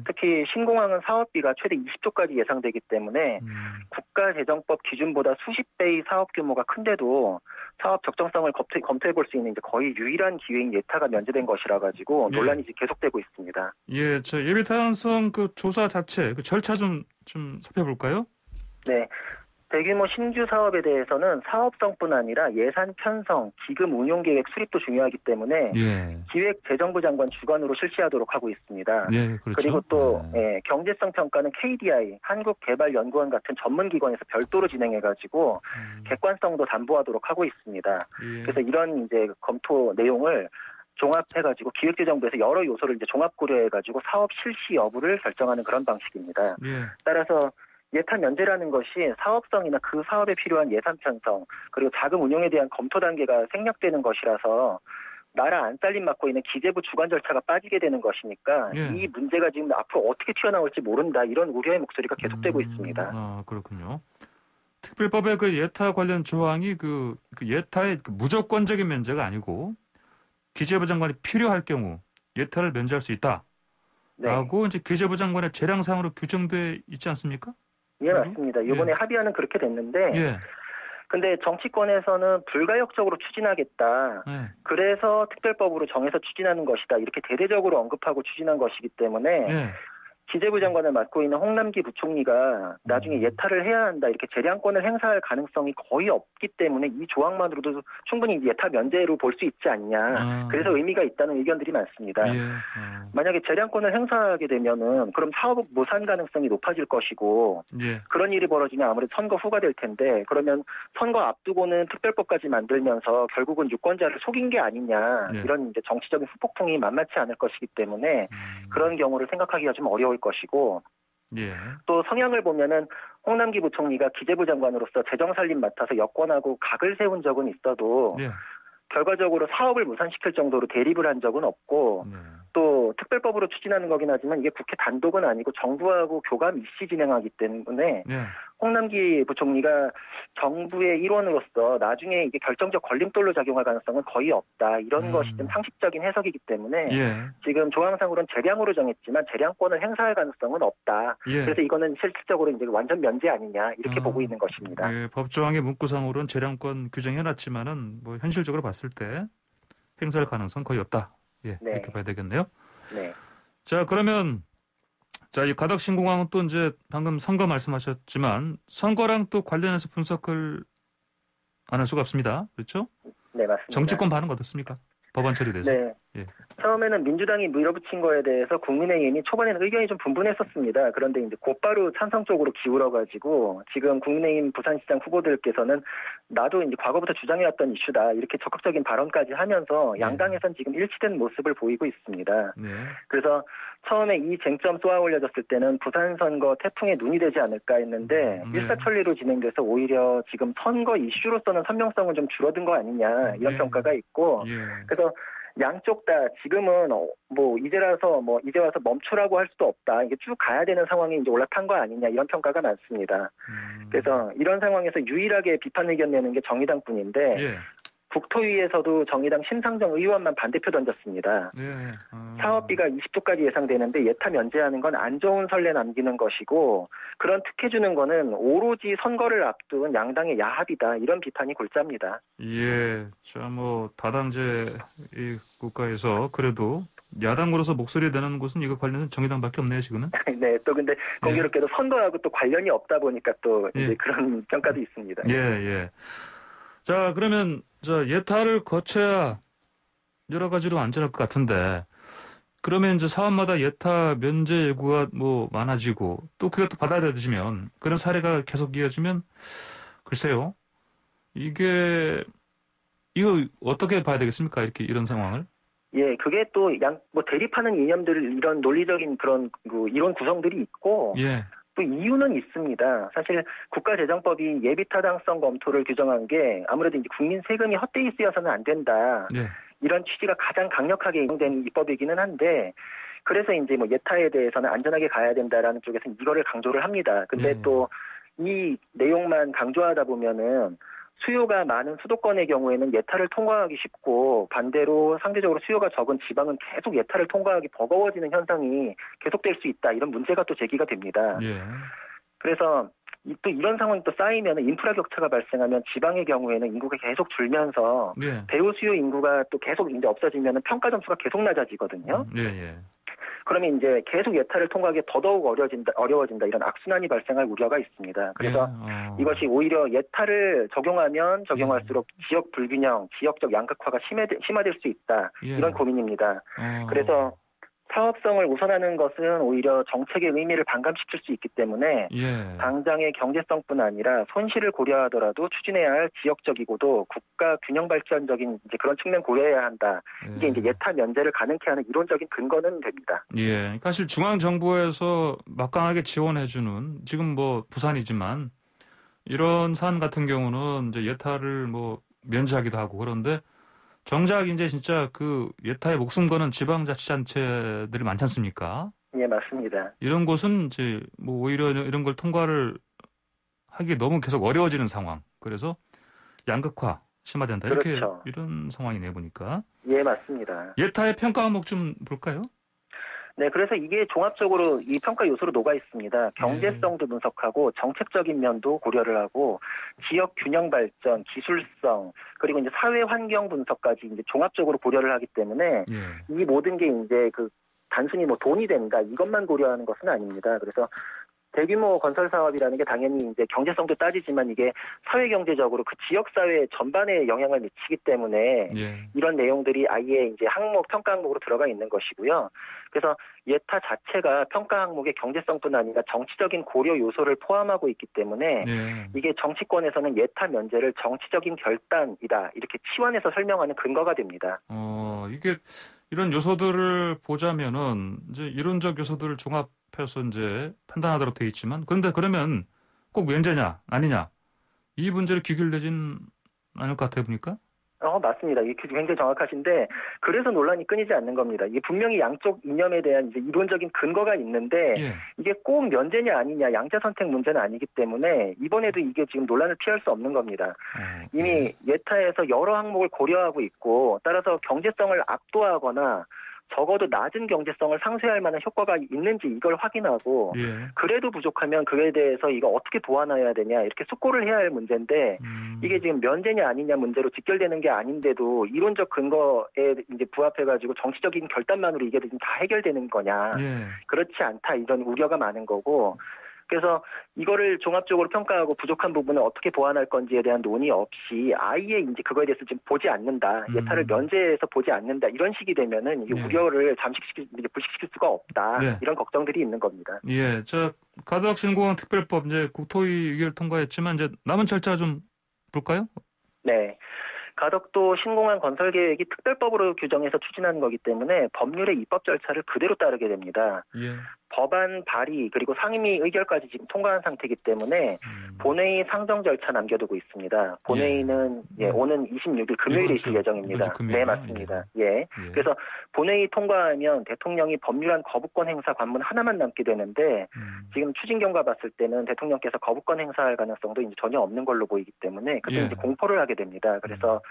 특히 신공항은 사업비가 최대 20조까지 예상되기 때문에 국가재정법 기준보다 수십 배의 사업 규모가 큰데도 사업 적정성을 검토해볼 수 있는 이제 거의 유일한 기회인 예타가 면제된 것이라 가지고 논란이 계속되고 있습니다. 예비 타당성 조사 자체 절차 좀 살펴볼까요? 네. 대규모 신규 사업에 대해서는 사업성뿐 아니라 예산 편성, 기금 운용 계획 수립도 중요하기 때문에 예. 기획재정부 장관 주관으로 실시하도록 하고 있습니다. 예, 그렇죠. 그리고 또 경제성 평가는 KDI, 한국개발연구원 같은 전문기관에서 별도로 진행해가지고 객관성도 담보하도록 하고 있습니다. 예. 그래서 이런 이제 검토 내용을 종합해가지고 기획재정부에서 여러 요소를 이제 종합 고려해가지고 사업 실시 여부를 결정하는 그런 방식입니다. 예. 따라서 예타 면제라는 것이 사업성이나 그 사업에 필요한 예산 편성 그리고 자금 운용에 대한 검토 단계가 생략되는 것이라서 나라 안 잘림 맡고 있는 기재부 주관 절차가 빠지게 되는 것이니까 예. 이 문제가 지금 앞으로 어떻게 튀어나올지 모른다 이런 우려의 목소리가 계속되고 있습니다. 아, 그렇군요. 특별법의 그 예타 관련 조항이 그 예타의 그 무조건적인 면제가 아니고 기재부 장관이 필요할 경우 예타를 면제할 수 있다. 네. 라고 이제 기재부 장관의 재량상으로 규정돼 있지 않습니까? 예, 맞습니다. 이번에 예. 합의안은 그렇게 됐는데 예. 근데 정치권에서는 불가역적으로 추진하겠다. 예. 그래서 특별법으로 정해서 추진하는 것이다. 이렇게 대대적으로 언급하고 추진한 것이기 때문에 예. 기재부 장관을 맡고 있는 홍남기 부총리가 나중에 예타를 해야 한다. 이렇게 재량권을 행사할 가능성이 거의 없기 때문에 이 조항만으로도 충분히 예타 면제로 볼 수 있지 않냐. 아. 그래서 의미가 있다는 의견들이 많습니다. 예. 만약에 재량권을 행사하게 되면은 그럼 사업 무산 가능성이 높아질 것이고 예. 그런 일이 벌어지면 아무래도 선거 후가 될 텐데 그러면 선거 앞두고는 특별법까지 만들면서 결국은 유권자를 속인 게 아니냐 예. 이런 이제 정치적인 후폭풍이 만만치 않을 것이기 때문에 그런 경우를 생각하기가 좀 어려울 것이고 예. 또 성향을 보면은 홍남기 부총리가 기재부 장관으로서 재정살림 맡아서 여권하고 각을 세운 적은 있어도 예. 결과적으로 사업을 무산시킬 정도로 대립을 한 적은 없고 예. 또 특별법으로 추진하는 거긴 하지만 이게 국회 단독은 아니고 정부하고 교감 일시 진행하기 때문에 예. 홍남기 부총리가 정부의 일원으로서 나중에 이게 결정적 걸림돌로 작용할 가능성은 거의 없다. 이런 것이 좀 상식적인 해석이기 때문에 예. 지금 조항상으로는 재량으로 정했지만 재량권을 행사할 가능성은 없다. 예. 그래서 이거는 실질적으로 이제 완전 면제 아니냐 이렇게 보고 있는 것입니다. 예, 법조항의 문구상으로는 재량권 규정해놨지만은 뭐 현실적으로 봤을 때 행사할 가능성 거의 없다. 예, 네. 이렇게 봐야 되겠네요. 네. 자, 그러면 자, 이 가덕신공항은 또 이제 방금 선거 말씀하셨지만 선거랑 또 관련해서 분석을 안 할 수가 없습니다. 그렇죠? 네, 맞습니다. 정치권 반응 어떻습니까? 법안 처리돼서. 네. 예. 처음에는 민주당이 밀어붙인 거에 대해서 국민의힘이 초반에는 의견이 좀 분분했었습니다. 그런데 이제 곧바로 찬성 쪽으로 기울어가지고 지금 국민의힘 부산시장 후보들께서는 나도 이제 과거부터 주장해왔던 이슈다 이렇게 적극적인 발언까지 하면서 양당에선 지금 일치된 모습을 보이고 있습니다. 네. 그래서 처음에 이 쟁점 쏘아 올려졌을 때는 부산 선거 태풍에 눈이 되지 않을까 했는데 네. 일사천리로 진행돼서 오히려 지금 선거 이슈로서는 선명성은 좀 줄어든 거 아니냐 이런 네. 평가가 있고 예. 그래서 양쪽 다 지금은 뭐 이제 와서 멈추라고 할 수도 없다. 이게 쭉 가야 되는 상황이 이제 올라탄 거 아니냐 이런 평가가 많습니다. 그래서 이런 상황에서 유일하게 비판 의견 내는 게 정의당뿐인데 예. 국토위에서도 정의당 심상정 의원만 반대표 던졌습니다. 예. 사업비가 20조까지 예상되는데 예타 면제하는 건 안 좋은 선례 남기는 것이고 그런 특혜 주는 거는 오로지 선거를 앞둔 양당의 야합이다. 이런 비판이 골자입니다. 예. 자, 뭐 다당제 이 국가에서 그래도 야당으로서 목소리 내는 곳은 이거 관련해서 정의당밖에 없네요, 지금은. 네, 또 근데 공교롭게도 선거하고 또 관련이 없다 보니까 또 예. 이제 그런 평가도 있습니다. 예, 예. 자, 그러면 예타를 거쳐야 여러 가지로 안전할 것 같은데 그러면 이제 사업마다 예타 면제 요구가 뭐 많아지고 또 그것도 받아들여지면 그런 사례가 계속 이어지면 글쎄요. 이거 어떻게 봐야 되겠습니까? 이런 상황을? 예, 그게 또 대립하는 이념들 이런 논리적인 그런 이론 구성들이 있고 예. 또 이유는 있습니다. 사실 국가재정법이 예비타당성 검토를 규정한 게 아무래도 이제 국민 세금이 헛되이 쓰여서는 안 된다. 예. 이런 취지가 가장 강력하게 인용된 입법이기는 한데 그래서 이제 뭐 예타에 대해서는 안전하게 가야 된다라는 쪽에서는 이거를 강조를 합니다. 근데 또 이 내용만 강조하다 보면은 수요가 많은 수도권의 경우에는 예타를 통과하기 쉽고 반대로 상대적으로 수요가 적은 지방은 계속 예타를 통과하기 버거워지는 현상이 계속될 수 있다. 이런 문제가 또 제기가 됩니다. 예. 그래서 또 이런 상황이 또 쌓이면 인프라 격차가 발생하면 지방의 경우에는 인구가 계속 줄면서 예. 배우 수요 인구가 또 계속 이제 없어지면 평가 점수가 계속 낮아지거든요. 예, 예. 그러면 이제 계속 예타를 통과하기 더더욱 어려워진다 이런 악순환이 발생할 우려가 있습니다. 그래서 이것이 오히려 예타를 적용하면 적용할수록 지역 불균형, 지역적 양극화가 심화될 수 있다. 이런 고민입니다. 그래서 사업성을 우선하는 것은 오히려 정책의 의미를 반감시킬 수 있기 때문에 당장의 경제성뿐 아니라 손실을 고려하더라도 추진해야 할 지역적이고도 국가 균형 발전적인 이제 그런 측면 고려해야 한다. 이게 이제 예타 면제를 가능케 하는 이론적인 근거는 됩니다. 예, 사실 중앙 정부에서 막강하게 지원해주는 지금 뭐 부산이지만 이런 산 같은 경우는 이제 예타를 뭐 면제하기도 하고 그런데. 정작 이제 진짜 그 예타에 목숨 거는 지방자치단체들이 많지 않습니까? 예, 맞습니다. 이런 곳은 이제 뭐 오히려 이런 걸 통과를 하기 너무 계속 어려워지는 상황. 그래서 양극화 심화된다. 이렇게 그렇죠. 이런 상황이네 보니까. 예, 맞습니다. 예타의 평가 항목 좀 볼까요? 네, 그래서 이게 종합적으로 이 평가 요소로 녹아 있습니다. 경제성도 분석하고 정책적인 면도 고려를 하고 지역 균형 발전, 기술성, 그리고 이제 사회 환경 분석까지 이제 종합적으로 고려를 하기 때문에 이 모든 게 이제 그 단순히 뭐 돈이 된다 이것만 고려하는 것은 아닙니다. 그래서 대규모 건설 사업이라는 게 당연히 이제 경제성도 따지지만 이게 사회 경제적으로 그 지역 사회 전반에 영향을 미치기 때문에 이런 내용들이 아예 이제 항목 평가 항목으로 들어가 있는 것이고요. 그래서 예타 자체가 평가 항목의 경제성뿐 아니라 정치적인 고려 요소를 포함하고 있기 때문에 이게 정치권에서는 예타 면제를 정치적인 결단이다 이렇게 치환해서 설명하는 근거가 됩니다. 이게 이런 요소들을 보자면은 이제 이론적 요소들을 종합해서 이제 판단하도록 돼 있지만 그런데 그러면 꼭 면제냐 아니냐 이 문제를 귀결되진 않을 것 같아 보니까. 맞습니다. 이게 굉장히 정확하신데 그래서 논란이 끊이지 않는 겁니다. 이게 분명히 양쪽 이념에 대한 이제 이론적인 근거가 있는데 이게 꼭 면제냐 아니냐 양자 선택 문제는 아니기 때문에 이번에도 이게 지금 논란을 피할 수 없는 겁니다. 이미 예타에서 여러 항목을 고려하고 있고 따라서 경제성을 압도하거나 적어도 낮은 경제성을 상쇄할 만한 효과가 있는지 이걸 확인하고 그래도 부족하면 그에 대해서 이거 어떻게 보완해야 되냐 이렇게 숙고를 해야 할 문제인데 이게 지금 면제냐 아니냐 문제로 직결되는 게 아닌데도 이론적 근거에 이제 부합해가지고 정치적인 결단만으로 이게 지금 다 해결되는 거냐 그렇지 않다 이런 우려가 많은 거고 그래서 이거를 종합적으로 평가하고 부족한 부분을 어떻게 보완할 건지에 대한 논의 없이 아예 이제 그거에 대해서 지금 보지 않는다. 예타를 면제해서 보지 않는다. 이런 식이 되면은 이 우려를 불식시킬 수가 없다. 이런 걱정들이 있는 겁니다. 가덕 신공항 특별법 이제 국토위 의결 통과했지만 이제 남은 절차 좀 볼까요? 네. 가덕도 신공항 건설 계획이 특별법으로 규정해서 추진하는 거기 때문에 법률의 입법 절차를 그대로 따르게 됩니다. 법안 발의 그리고 상임위 의결까지 지금 통과한 상태이기 때문에 본회의 상정 절차 남겨두고 있습니다. 본회의는 오는 26일 금요일에 있을 예정입니다. 네, 맞습니다. 그래서 본회의 통과하면 대통령이 법률안 거부권 행사 관문 하나만 남게 되는데 지금 추진 경과 봤을 때는 대통령께서 거부권 행사할 가능성도 이제 전혀 없는 걸로 보이기 때문에 그때 이제 공포를 하게 됩니다. 그래서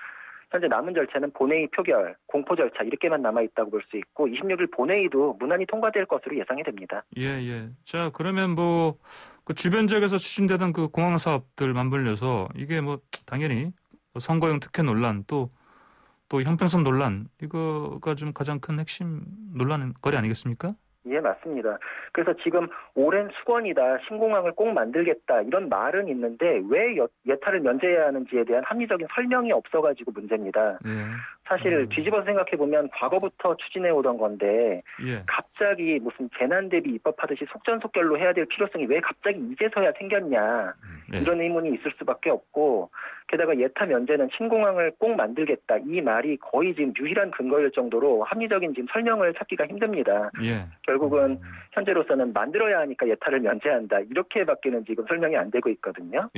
현재 남은 절차는 본회의 표결, 공포 절차 이렇게만 남아있다고 볼 수 있고 26일 본회의도 무난히 통과될 것으로 예상이 됩니다. 자, 그러면 뭐 그 주변 지역에서 추진되던 그 공항 사업들 맞물려서 이게 뭐 당연히 선거용 특혜 논란 또 형평성 논란 이거가 좀 가장 큰 핵심 논란거리 아니겠습니까? 예, 맞습니다. 그래서 지금 오랜 수건이다, 신공항을 꼭 만들겠다 이런 말은 있는데 왜 예타를 면제해야 하는지에 대한 합리적인 설명이 없어가지고 문제입니다. 사실 뒤집어서 생각해보면 과거부터 추진해오던 건데 갑자기 무슨 재난 대비 입법하듯이 속전속결로 해야 될 필요성이 왜 갑자기 이제서야 생겼냐 이런 의문이 있을 수밖에 없고 게다가 예타 면제는 신공항을 꼭 만들겠다 이 말이 거의 지금 유일한 근거일 정도로 합리적인 지금 설명을 찾기가 힘듭니다. 결국은 현재로서는 만들어야 하니까 예타를 면제한다 이렇게밖에는 지금 설명이 안 되고 있거든요.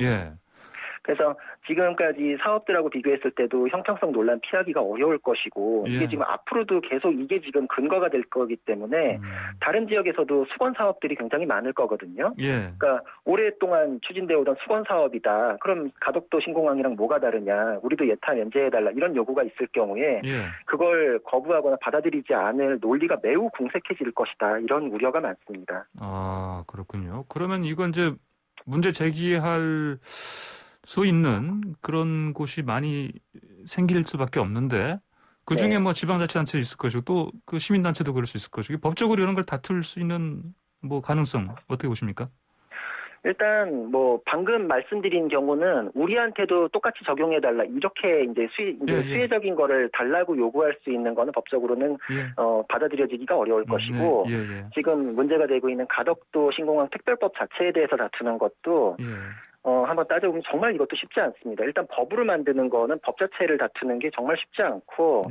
그래서 지금까지 사업들하고 비교했을 때도 형평성 논란 피하기가 어려울 것이고 이게 지금 앞으로도 계속 이게 지금 근거가 될 거기 때문에 다른 지역에서도 수건 사업들이 굉장히 많을 거거든요. 그러니까 오랫동안 추진되어 오던 수건 사업이다. 그럼 가덕도 신공항이랑 뭐가 다르냐. 우리도 예타 면제해달라. 이런 요구가 있을 경우에 그걸 거부하거나 받아들이지 않을 논리가 매우 궁색해질 것이다. 이런 우려가 많습니다. 그렇군요. 그러면 이건 이제 문제 제기할 수 있는 그런 곳이 많이 생길 수밖에 없는데 그 중에 네. 뭐 지방자치단체 있을 것이고 또 그 시민단체도 그럴 수 있을 것이고 법적으로 이런 걸 다툴 수 있는 뭐 가능성 어떻게 보십니까? 일단 뭐 방금 말씀드린 경우는 우리한테도 똑같이 적용해달라 이렇게 이제 수혜적인 거를 달라고 요구할 수 있는 거는 법적으로는 예. 받아들여지기가 어려울 것이고 지금 문제가 되고 있는 가덕도 신공항 특별법 자체에 대해서 다투는 것도 한번 따져보면 정말 이것도 쉽지 않습니다. 일단 법으로 만드는 거는 법 자체를 다투는 게 정말 쉽지 않고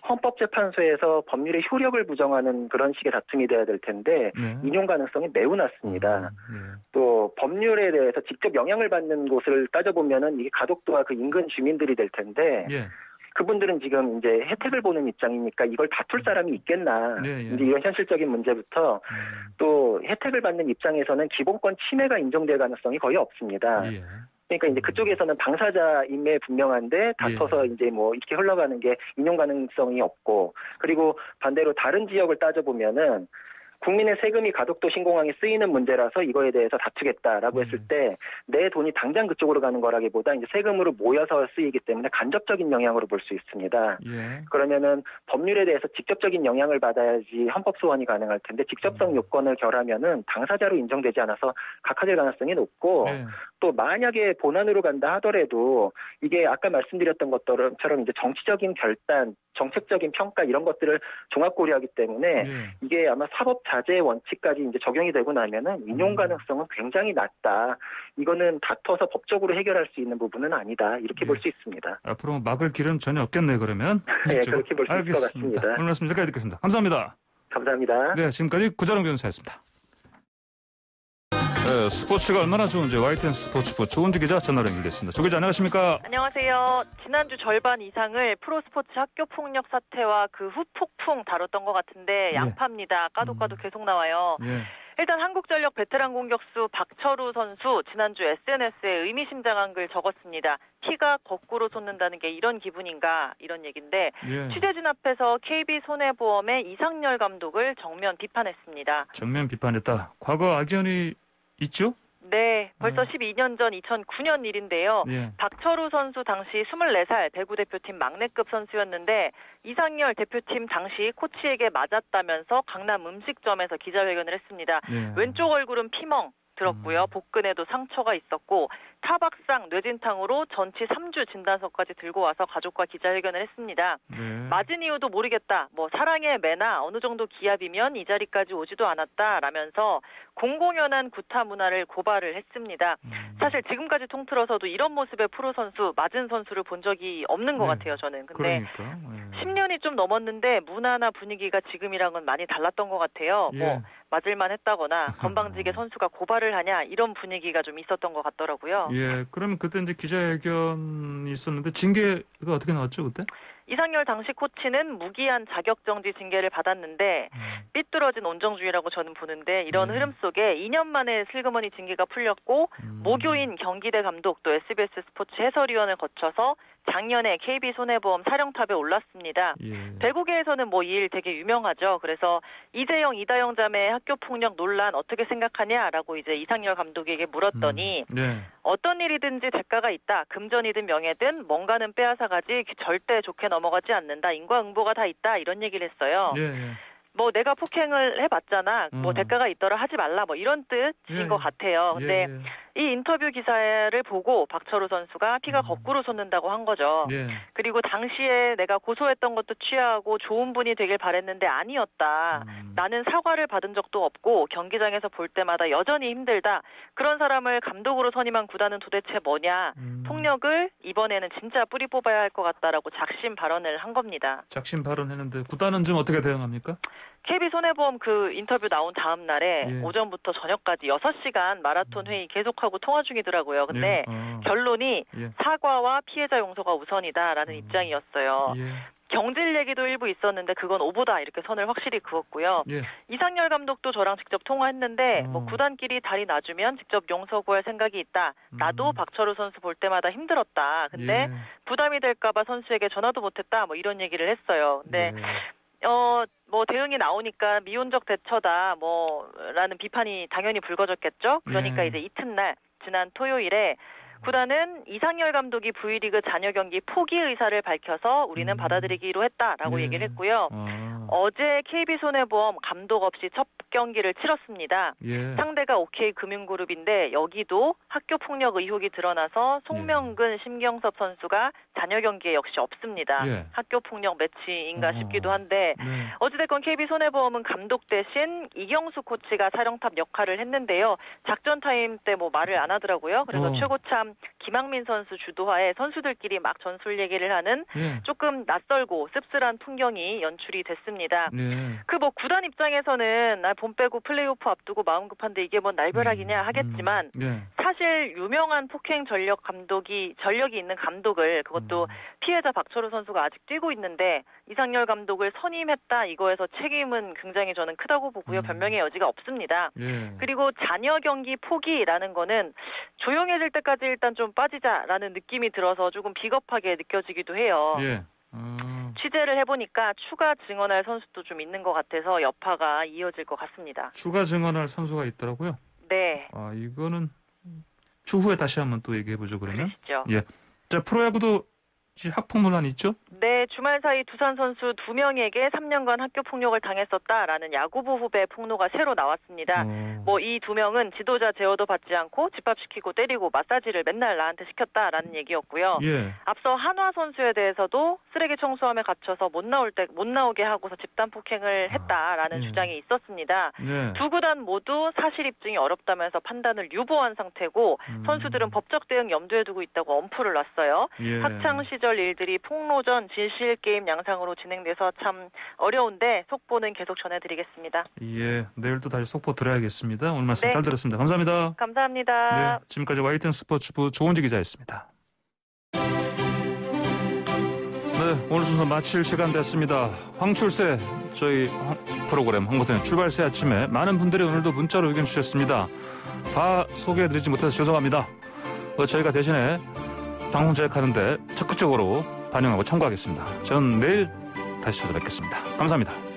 헌법재판소에서 법률의 효력을 부정하는 그런 식의 다툼이 돼야 될 텐데 인용 가능성이 매우 낮습니다. 또 법률에 대해서 직접 영향을 받는 곳을 따져보면은 이게 가덕도와 그 인근 주민들이 될 텐데 그분들은 지금 이제 혜택을 보는 입장이니까 이걸 다툴 사람이 있겠나 이제 이런 현실적인 문제부터 또 혜택을 받는 입장에서는 기본권 침해가 인정될 가능성이 거의 없습니다. 그러니까 이제 그쪽에서는 당사자임에 분명한데 다퉈서 이제 뭐 이렇게 흘러가는 게 인용 가능성이 없고 그리고 반대로 다른 지역을 따져보면은 국민의 세금이 가덕도 신공항에 쓰이는 문제라서 이거에 대해서 다투겠다라고 했을 때 내 돈이 당장 그쪽으로 가는 거라기보다 이제 세금으로 모여서 쓰이기 때문에 간접적인 영향으로 볼 수 있습니다. 그러면은 법률에 대해서 직접적인 영향을 받아야지 헌법 소원이 가능할 텐데 직접성 요건을 결하면은 당사자로 인정되지 않아서 각하될 가능성이 높고 또 만약에 본안으로 간다 하더라도 이게 아까 말씀드렸던 것처럼 이제 정치적인 결단, 정책적인 평가 이런 것들을 종합 고려하기 때문에 이게 아마 사법 자제 원칙까지 이제 적용이 되고 나면은 인용 가능성은 굉장히 낮다. 이거는 다퉈서 법적으로 해결할 수 있는 부분은 아니다. 이렇게 볼 수 있습니다. 앞으로 막을 길은 전혀 없겠네 그러면. 네, 그렇게 볼 수 있을 것 같습니다. 오늘 말씀 여기까지 듣겠습니다. 감사합니다. 감사합니다. 네, 지금까지 구자룡 변호사였습니다. 네, 스포츠가 얼마나 좋은지 YTN 스포츠부 조은주 기자 전화로 연결됐습니다. 조 기자 안녕하십니까? 안녕하세요. 지난주 절반 이상을 프로스포츠 학교폭력 사태와 그 후 폭풍 다뤘던 것 같은데 양파입니다. 까도 계속 나와요. 일단 한국전력 베테랑 공격수 박철우 선수 지난주 SNS에 의미심장한 글 적었습니다. 피가 거꾸로 솟는다는 게 이런 기분인가 이런 얘기인데 취재진 앞에서 KB손해보험의 이상열 감독을 정면 비판했습니다. 정면 비판했다. 과거 악연이 있죠? 네, 벌써 12년 전 2009년 일인데요. 박철우 선수 당시 24살 배구 대표팀 막내급 선수였는데 이상열 대표팀 당시 코치에게 맞았다면서 강남 음식점에서 기자회견을 했습니다. 왼쪽 얼굴은 피멍 들었고요. 복근에도 상처가 있었고 타박상, 뇌진탕으로 전치 3주 진단서까지 들고 와서 가족과 기자회견을 했습니다. 맞은 이유도 모르겠다. 뭐 사랑의 매나 어느 정도 기합이면 이 자리까지 오지도 않았다라면서 공공연한 구타 문화를 고발을 했습니다. 사실 지금까지 통틀어서도 이런 모습의 프로 선수, 맞은 선수를 본 적이 없는 것 같아요. 저는. 근데 10년이 좀 넘었는데 문화나 분위기가 지금이랑은 많이 달랐던 것 같아요. 뭐 맞을만 했다거나 건방지게 선수가 고발을 하냐 이런 분위기가 좀 있었던 것 같더라고요. 그러면 그때 이제 기자회견이 있었는데 징계가 어떻게 나왔죠 그때? 이상열 당시 코치는 무기한 자격정지 징계를 받았는데 삐뚤어진 온정주의라고 저는 보는데 이런 흐름 속에 2년 만에 슬그머니 징계가 풀렸고 모교인 경기대 감독 또 SBS 스포츠 해설위원을 거쳐서 작년에 KB손해보험 사령탑에 올랐습니다. 배구계에서는 뭐 이 일 되게 유명하죠. 그래서 이재영, 이다영 자매 학교폭력 논란 어떻게 생각하냐라고 이제 이상열 감독에게 물었더니 어떤 일이든지 대가가 있다. 금전이든 명예든 뭔가는 빼앗아가지 절대 좋게 넘어가지 않는다. 인과응보가 다 있다. 이런 얘기를 했어요. 뭐 내가 폭행을 해봤잖아. 뭐 대가가 있더라 하지 말라. 뭐 이런 뜻인 것 같아요. 근데 이 인터뷰 기사를 보고 박철우 선수가 피가 거꾸로 솟는다고 한 거죠. 그리고 당시에 내가 고소했던 것도 취하고 좋은 분이 되길 바랬는데 아니었다. 나는 사과를 받은 적도 없고 경기장에서 볼 때마다 여전히 힘들다. 그런 사람을 감독으로 선임한 구단은 도대체 뭐냐. 폭력을 이번에는 진짜 뿌리 뽑아야 할 것 같다라고 작심 발언을 한 겁니다. 작심 발언했는데 구단은 좀 어떻게 대응합니까? KB손해보험 그 인터뷰 나온 다음 날에 오전부터 저녁까지 6시간 마라톤 회의 계속하고 통화 중이더라고요. 근데 결론이 사과와 피해자 용서가 우선이다라는 입장이었어요. 경질 얘기도 일부 있었는데 그건 오보다 이렇게 선을 확실히 그었고요. 이상열 감독도 저랑 직접 통화했는데 뭐 구단끼리 다리 놔주면 직접 용서 구할 생각이 있다. 나도 박철우 선수 볼 때마다 힘들었다. 근데 부담이 될까 봐 선수에게 전화도 못했다. 뭐 이런 얘기를 했어요. 근데 뭐 대응이 나오니까 미온적 대처다 라는 비판이 당연히 불거졌겠죠. 그러니까 이제 이튿날 지난 토요일에 구단은 이상열 감독이 V리그 잔여 경기 포기 의사를 밝혀서 우리는 받아들이기로 했다라고 네. 얘기를 했고요. 어제 KB손해보험 감독 없이 첫 경기를 치렀습니다. 예. 상대가 OK금융그룹인데 여기도 학교폭력 의혹이 드러나서 송명근, 심경섭 선수가 잔여 경기에 역시 없습니다. 예. 학교폭력 매치인가 싶기도 한데 네. 어찌됐건 KB손해보험은 감독 대신 이경수 코치가 사령탑 역할을 했는데요. 작전 타임 때 뭐 말을 안 하더라고요. 그래서 최고참 김학민 선수 주도하에 선수들끼리 막 전술 얘기를 하는 예. 조금 낯설고 씁쓸한 풍경이 연출이 됐습니다. 네. 그 뭐 구단 입장에서는 봄 빼고 플레이오프 앞두고 마음 급한데 이게 뭔 날벼락이냐 하겠지만 예. 사실 유명한 폭행 전력이 있는 감독을 그것도 피해자 박철우 선수가 아직 뛰고 있는데 이상열 감독을 선임했다 이거에서 책임은 굉장히 저는 크다고 보고요. 변명의 여지가 없습니다. 예. 그리고 잔여 경기 포기라는 거는 조용해질 때까지 일단 좀 빠지자라는 느낌이 들어서 조금 비겁하게 느껴지기도 해요. 예. 취재를 해보니까 추가 증언할 선수도 좀 있는 것 같아서 여파가 이어질 것 같습니다. 추가 증언할 선수가 있더라고요. 네. 이거는 추후에 다시 한번 또 얘기해보죠, 그러면. 그러시죠. 예. 자, 프로야구도 학폭 논란이 있죠? 네, 주말 사이 두산 선수 2명에게 3년간 학교 폭력을 당했었다라는 야구부 후배 폭로가 새로 나왔습니다. 뭐 이 2명은 지도자 제어도 받지 않고 집합시키고 때리고 마사지를 맨날 나한테 시켰다라는 얘기였고요. 예. 앞서 한화 선수에 대해서도 쓰레기 청소함에 갇혀서 못 나오게 하고서 집단 폭행을 했다라는 주장이 있었습니다. 네. 두 구단 모두 사실 입증이 어렵다면서 판단을 유보한 상태고 선수들은 법적 대응 염두에 두고 있다고 엄포를 놨어요. 예. 학창 시절 일들이 폭로전 진실 게임 양상으로 진행돼서 참 어려운데 속보는 계속 전해드리겠습니다. 예, 내일 또 다시 속보 들어야겠습니다. 오늘 말씀 네. 잘 들었습니다. 감사합니다. 감사합니다. 네, 지금까지 YTN 스포츠부 조은지 기자였습니다. 네, 오늘 순서 마칠 시간 됐습니다. 황출세 저희 프로그램 황보선의 출발세 아침에 많은 분들이 오늘도 문자로 의견 주셨습니다. 다 소개해드리지 못해서 죄송합니다. 저희가 대신에 방송 제작하는데 적극적으로 반영하고 참고하겠습니다. 전 내일 다시 찾아뵙겠습니다. 감사합니다.